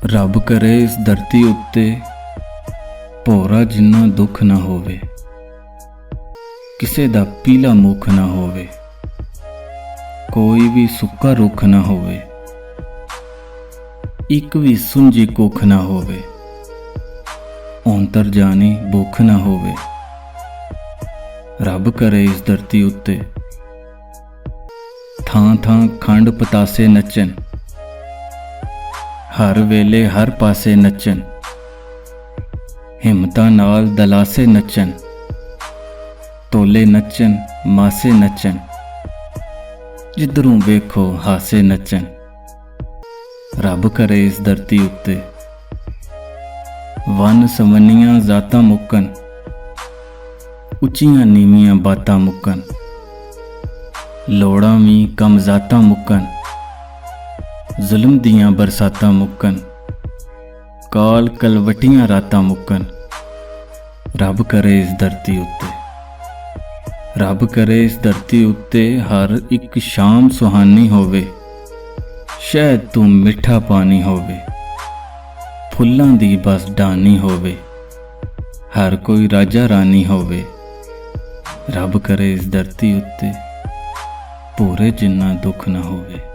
रब करे इस धरती उत्ते भोरा जिन्ना दुख ना होवे, किसे दा पीला मुख ना होवे, कोई भी सुक्का रुख ना होवे, एक भी सुंजी कुख ना होवे, औंतर जानी भुख ना होवे। रब करे इस धरती उत्ते थां थां खंड पतासे नचन, हर वेले हर पासे नचन, हिम्मतां नाल दलासे नचन, तोले नचन मासे नचन, जिधरों वेखो हासे नचन। रब करे इस धरती उत्ते वन सवनियां जातां मुक्कन, उच्चियां नीवियां बातां मुक्कन, लोड़ां भी कम जातां मुक्कन, जुल्म दियां बरसातां मुक्कन, काल कलवटियां रातां मुक्कन। रब करे इस धरती उत्ते, रब करे इस धरती उत्ते हर एक शाम सुहानी होवे, शहद तू मिठा पानी होवे, फुल्लां दी बस डानी होवे, हर कोई राजा रानी होवे। रब करे इस धरती उत्ते भोरे जिन्ना दुख ना होवे।